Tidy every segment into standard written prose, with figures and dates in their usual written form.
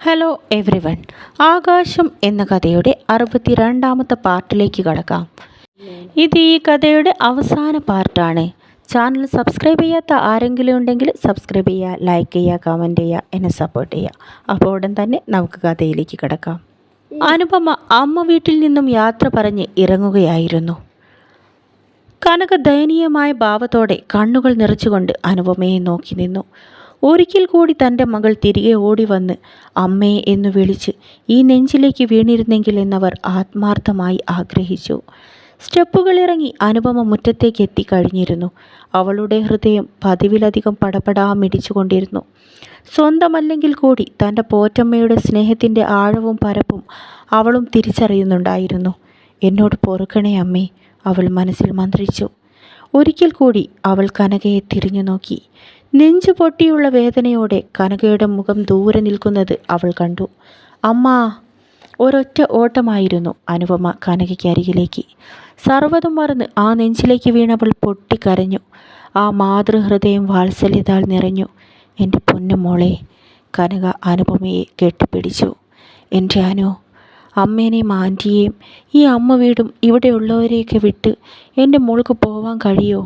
Hello every one. ആകാശം എന്ന കഥയുടെ 62ാമത്തെ പാർട്ടിലേക്ക് കടക്കാം. ഇത് ഈ കഥയുടെ അവസാന പാർട്ടാണ്. ചാനൽ സബ്സ്ക്രൈബ് ചെയ്യാത്ത ആരെങ്കിലും ഉണ്ടെങ്കിൽ സബ്സ്ക്രൈബ് ചെയ്യുക, ലൈക്ക് ചെയ്യുക, കമൻറ്റ് ചെയ്യുക, എന്നെ സപ്പോർട്ട് ചെയ്യുക. അപ്പോൾ ഉടൻ തന്നെ നമുക്ക് കഥയിലേക്ക് കിടക്കാം. അനുപമ അമ്മ വീട്ടിൽ നിന്നും യാത്ര പറഞ്ഞ് ഇറങ്ങുകയായിരുന്നു. കനക ദയനീയമായ ഭാവത്തോടെ കണ്ണുകൾ നിറച്ചുകൊണ്ട് അനുപമയെ നോക്കി നിന്നു. ഒരിക്കൽ കൂടി തൻ്റെ മകൾ തിരികെ ഓടി വന്ന് അമ്മേ എന്നു വിളിച്ച് ഈ നെഞ്ചിലേക്ക് വീണിരുന്നെങ്കിൽ എന്നവർ ആത്മാർത്ഥമായി ആഗ്രഹിച്ചു. സ്റ്റെപ്പുകളിറങ്ങി അനുപമ മുറ്റത്തേക്ക് എത്തിക്കഴിഞ്ഞിരുന്നു. അവളുടെ ഹൃദയം പതിവിലധികം പടപടാമിടിച്ചുകൊണ്ടിരുന്നു. സ്വന്തമല്ലെങ്കിൽ കൂടി തൻ്റെ പോറ്റമ്മയുടെ സ്നേഹത്തിൻ്റെ ആഴവും പരപ്പും അവളും തിരിച്ചറിയുന്നുണ്ടായിരുന്നു. എന്നോട് പൊറുക്കണേ അമ്മേ, അവൾ മനസ്സിൽ മന്ത്രിച്ചു. ഒരിക്കൽ കൂടി അവൾ കനകയെ തിരിഞ്ഞു നോക്കി. നെഞ്ചു പൊട്ടിയുള്ള വേദനയോടെ കനകയുടെ മുഖം ദൂരെ നിൽക്കുന്നത് അവൾ കണ്ടു. അമ്മ! ഒരൊറ്റ ഓട്ടമായിരുന്നു അനുപമ കനകയ്ക്ക് അരികിലേക്ക്. സർവ്വതും മറന്ന് ആ നെഞ്ചിലേക്ക് വീണവൾ പൊട്ടിക്കരഞ്ഞു. ആ മാതൃഹൃദയം വാത്സല്യത്താൽ നിറഞ്ഞു. എൻ്റെ പൊന്നു മോളെ! കനക അനുപമയെ കെട്ടിപ്പിടിച്ചു. എൻ്റെ അനു, അമ്മേനെയും ആൻറ്റിയെയും ഈ അമ്മ വീടും ഇവിടെയുള്ളവരെയൊക്കെ വിട്ട് എൻ്റെ മോൾക്ക് പോവാൻ കഴിയോ?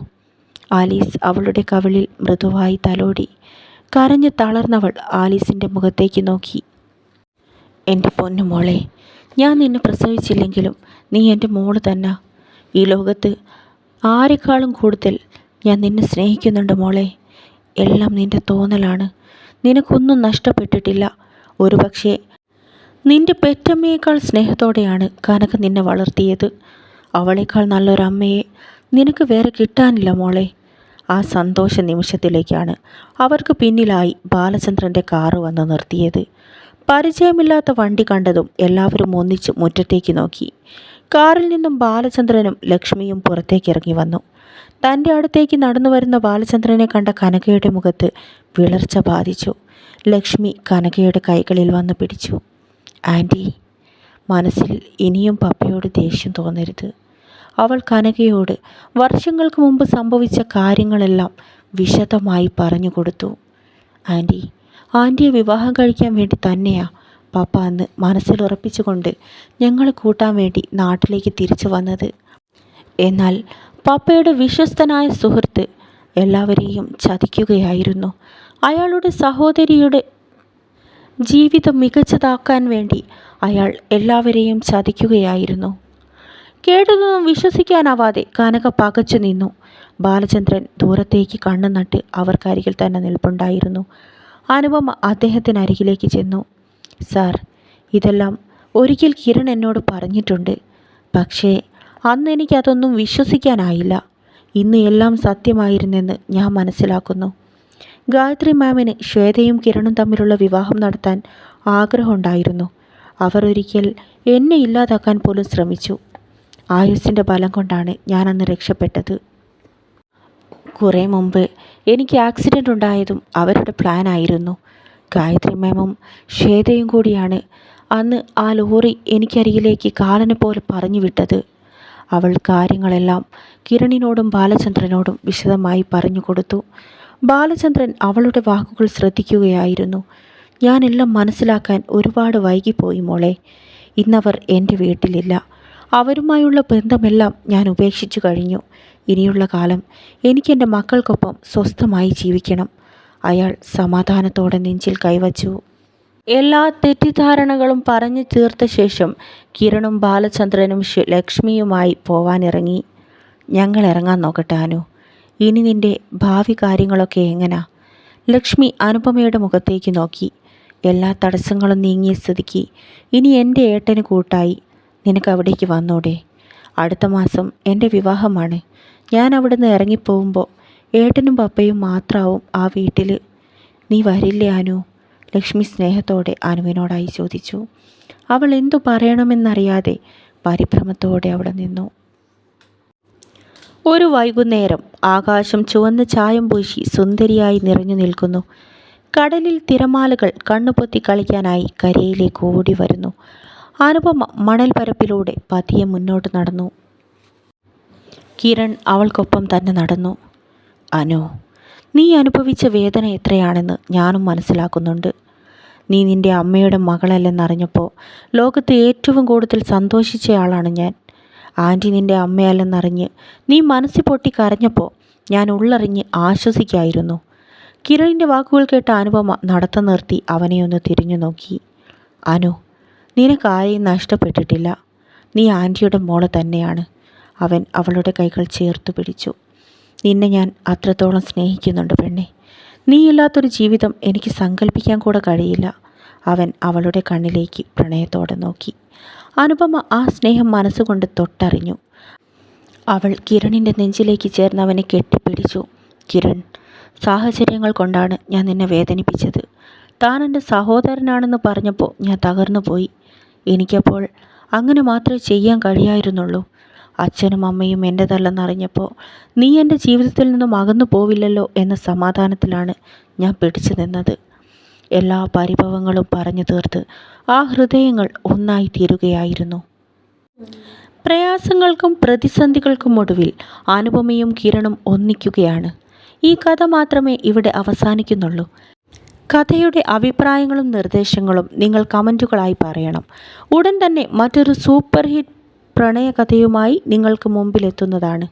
ആലീസ് അവളുടെ കവിളിൽ മൃദുവായി തലോടി. കരഞ്ഞു തളർന്നവൾ ആലീസിൻ്റെ മുഖത്തേക്ക് നോക്കി. എൻ്റെ പൊന്നു മോളെ, ഞാൻ നിന്നെ പ്രസവിച്ചില്ലെങ്കിലും നീ എൻ്റെ മോള് തന്നെ. ഈ ലോകത്ത് ആരെക്കാളും കൂടുതൽ ഞാൻ നിന്നെ സ്നേഹിക്കുന്നുണ്ട് മോളെ. എല്ലാം നിൻ്റെ തോന്നലാണ്. നിനക്കൊന്നും നഷ്ടപ്പെട്ടിട്ടില്ല. ഒരുപക്ഷെ നിൻ്റെ പെറ്റമ്മയേക്കാൾ സ്നേഹത്തോടെയാണ് കനക നിന്നെ വളർത്തിയത്. അവളേക്കാൾ നല്ലൊരമ്മയെ നിനക്ക് വേറെ കിട്ടാനില്ല മോളെ. ആ സന്തോഷ നിമിഷത്തിലേക്കാണ് അവർക്ക് പിന്നിലായി ബാലചന്ദ്രൻ്റെ കാറ് വന്ന് നിർത്തിയത്. പരിചയമില്ലാത്ത വണ്ടി കണ്ടതും എല്ലാവരും ഒന്നിച്ച് മുറ്റത്തേക്ക് നോക്കി. കാറിൽ നിന്നും ബാലചന്ദ്രനും ലക്ഷ്മിയും പുറത്തേക്ക് ഇറങ്ങി വന്നു. തൻ്റെ അടുത്തേക്ക് നടന്നു വരുന്ന ബാലചന്ദ്രനെ കണ്ട കനകയുടെ മുഖത്ത് വിളർച്ച ബാധിച്ചു. ലക്ഷ്മി കനകയുടെ കൈകളിൽ വന്ന് പിടിച്ചു. ആൻറ്റി, മനസ്സിൽ ഇനിയും പപ്പയോട് ദേഷ്യം തോന്നരുത്. അവൾ കനകയോട് വർഷങ്ങൾക്ക് മുമ്പ് സംഭവിച്ച കാര്യങ്ങളെല്ലാം വിശദമായി പറഞ്ഞു കൊടുത്തു. ആൻറ്റിയെ വിവാഹം കഴിക്കാൻ വേണ്ടി തന്നെയാ പപ്പ അന്ന് മനസ്സിലുറപ്പിച്ചുകൊണ്ട് ഞങ്ങളെ കൂട്ടാൻ വേണ്ടി നാട്ടിലേക്ക് തിരിച്ചു വന്നത്. എന്നാൽ പപ്പയുടെ വിശ്വസ്തനായ സുഹൃത്ത് എല്ലാവരെയും ചതിക്കുകയായിരുന്നു. അയാളുടെ സഹോദരിയുടെ ജീവിതം മികച്ചതാക്കാൻ വേണ്ടി അയാൾ എല്ലാവരെയും ചതിക്കുകയായിരുന്നു. കേട്ടതൊന്നും വിശ്വസിക്കാനാവാതെ കനക പകച്ചു നിന്നു. ബാലചന്ദ്രൻ ദൂരത്തേക്ക് കണ്ണു നട്ട് അവർക്കരികിൽ തന്നെ നിൽപ്പുണ്ടായിരുന്നു. അനുപമ അദ്ദേഹത്തിനരികിലേക്ക് ചെന്നു. സാർ, ഇതെല്ലാം ഒരിക്കൽ കിരൺ എന്നോട് പറഞ്ഞിട്ടുണ്ട്. പക്ഷേ അന്ന് എനിക്കതൊന്നും വിശ്വസിക്കാനായില്ല. ഇന്ന് എല്ലാം സത്യമായിരുന്നെന്ന് ഞാൻ മനസ്സിലാക്കുന്നു. ഗായത്രി മാമിന് ശ്വേതയും കിരണും തമ്മിലുള്ള വിവാഹം നടത്താൻ ആഗ്രഹമുണ്ടായിരുന്നു. അവർ ഒരിക്കൽ എന്നെ ഇല്ലാതാക്കാൻ പോലും ശ്രമിച്ചു. ആയുസ്സിൻ്റെ ബലം കൊണ്ടാണ് ഞാൻ അന്ന് രക്ഷപ്പെട്ടത്. കുറേ മുമ്പ് എനിക്ക് ആക്സിഡൻ്റ് ഉണ്ടായതും അവരുടെ പ്ലാനായിരുന്നു. ഗായത്രി മാമും ശ്വേതയും കൂടിയാണ് അന്ന് ആ ലോറി എനിക്കരികിലേക്ക് കാലനെ പോലെ പറഞ്ഞു വിട്ടത്. അവൾ കാര്യങ്ങളെല്ലാം കിരണിനോടും ബാലചന്ദ്രനോടും വിശദമായി പറഞ്ഞു കൊടുത്തു. ബാലചന്ദ്രൻ അവളുടെ വാക്കുകൾ ശ്രദ്ധിക്കുകയായിരുന്നു. ഞാനെല്ലാം മനസ്സിലാക്കാൻ ഒരുപാട് വൈകിപ്പോയി മോളെ. ഇന്നവർ എൻ്റെ വീട്ടിലില്ല. അവരുമായുള്ള ബന്ധമെല്ലാം ഞാൻ ഉപേക്ഷിച്ചു കഴിഞ്ഞു. ഇനിയുള്ള കാലം എനിക്കെൻ്റെ മക്കൾക്കൊപ്പം സ്വസ്ഥമായി ജീവിക്കണം. അയാൾ സമാധാനത്തോടെ നെഞ്ചിൽ കൈവച്ചു. എല്ലാ തെറ്റിദ്ധാരണകളും പറഞ്ഞു തീർത്ത ശേഷം കിരണും ബാലചന്ദ്രനും ലക്ഷ്മിയുമായി പോവാനിറങ്ങി. ഞങ്ങൾ ഇറങ്ങാൻ നോക്കട്ടെ അനു. ഇനി നിൻ്റെ ഭാവി കാര്യങ്ങളൊക്കെ എങ്ങനാ? ലക്ഷ്മി അനുപമയുടെ മുഖത്തേക്ക് നോക്കി. എല്ലാ തടസ്സങ്ങളും നീങ്ങിയ സ്ഥിതിക്ക് ഇനി എൻ്റെ ഏട്ടന് കൂട്ടായി നിനക്ക് അവിടേക്ക് വന്നൂടെ? അടുത്ത മാസം എൻ്റെ വിവാഹമാണ്. ഞാൻ അവിടുന്ന് ഇറങ്ങിപ്പോകുമ്പോൾ ഏട്ടനും പപ്പയും മാത്രമാവും ആ വീട്ടിൽ. നീ വരില്ലേ അനു? ലക്ഷ്മി സ്നേഹത്തോടെ അനുവിനോടായി ചോദിച്ചു. അവൾ എന്തു പറയണമെന്നറിയാതെ പരിഭ്രമത്തോടെ അവിടെ നിന്നു. ഒരു വൈകുന്നേരം ആകാശം ചുവന്ന ചായം പൂശി സുന്ദരിയായി നിറഞ്ഞു നിൽക്കുന്നു. കടലിൽ തിരമാലകൾ കണ്ണുപൊത്തി കളിക്കാനായി കരയിലേക്ക് ഓടി വരുന്നു. അനുപമ മണൽ പരപ്പിലൂടെ പതിയെ മുന്നോട്ട് നടന്നു. കിരൺ അവൾക്കൊപ്പം തന്നെ നടന്നു. അനു, നീ അനുഭവിച്ച വേദന എത്രയാണെന്ന് ഞാനും മനസ്സിലാക്കുന്നുണ്ട്. നീ നിൻ്റെ അമ്മയുടെ മകളല്ലെന്നറിഞ്ഞപ്പോൾ ലോകത്ത് ഏറ്റവും കൂടുതൽ സന്തോഷിച്ചയാളാണ് ഞാൻ. ആൻറ്റി നിൻ്റെ അമ്മയല്ലെന്നറിഞ്ഞ് നീ മനസ്സിൽ പൊട്ടി കരഞ്ഞപ്പോൾ ഞാൻ ഉള്ളറിഞ്ഞ് ആശ്വസിക്കായിരുന്നു. കിരണിൻ്റെ വാക്കുകൾ കേട്ട അനുപമ നടത്തം നിർത്തി അവനെ ഒന്ന് തിരിഞ്ഞു നോക്കി. അനു, നിനക്കാരെയും നഷ്ടപ്പെട്ടിട്ടില്ല. നീ ആൻറ്റിയുടെ മോള് തന്നെയാണ്. അവൻ അവളുടെ കൈകൾ ചേർത്ത് പിടിച്ചു. നിന്നെ ഞാൻ അത്രത്തോളം സ്നേഹിക്കുന്നുണ്ട് പെണ്ണെ. നീയില്ലാത്തൊരു ജീവിതം എനിക്ക് സങ്കല്പിക്കാൻ കൂടെ കഴിയില്ല. അവൻ അവളുടെ കണ്ണിലേക്ക് പ്രണയത്തോടെ നോക്കി. അനുപമ ആ സ്നേഹം മനസ്സുകൊണ്ട് തൊട്ടറിഞ്ഞു. അവൾ കിരണിൻ്റെ നെഞ്ചിലേക്ക് ചേർന്ന് അവനെ കെട്ടിപ്പിടിച്ചു. കിരൺ, സാഹചര്യങ്ങൾ കൊണ്ടാണ് ഞാൻ നിന്നെ വേദനിപ്പിച്ചത്. താൻ എൻ്റെ സഹോദരനാണെന്ന് പറഞ്ഞപ്പോൾ ഞാൻ തകർന്നു പോയി. എനിക്കപ്പോൾ അങ്ങനെ മാത്രമേ ചെയ്യാൻ കഴിയായിരുന്നുള്ളൂ. അച്ഛനും അമ്മയും എൻ്റെതല്ലെന്നറിഞ്ഞപ്പോൾ നീ എൻ്റെ ജീവിതത്തിൽ നിന്നും അകന്നു പോവില്ലല്ലോ എന്ന സമാധാനത്തിലാണ് ഞാൻ പിടിച്ചു നിന്നത്. എല്ലാ പരിഭവങ്ങളും പറഞ്ഞു തീർത്ത് ആ ഹൃദയങ്ങൾ ഒന്നായി തീരുകയായിരുന്നു. പ്രയാസങ്ങൾക്കും പ്രതിസന്ധികൾക്കും ഒടുവിൽ അനുപമയും കിരണും ഒന്നിക്കുകയാണ്. ഈ കഥ മാത്രമേ ഇവിടെ അവസാനിക്കുന്നുള്ളൂ. കഥയുടെ അഭിപ്രായങ്ങളും നിർദ്ദേശങ്ങളും നിങ്ങൾ കമൻറ്റുകളായി പറയണം. ഉടൻ തന്നെ മറ്റൊരു സൂപ്പർ ഹിറ്റ് പ്രണയകഥയുമായി നിങ്ങൾക്ക് മുമ്പിലെത്തുന്നതാണ്.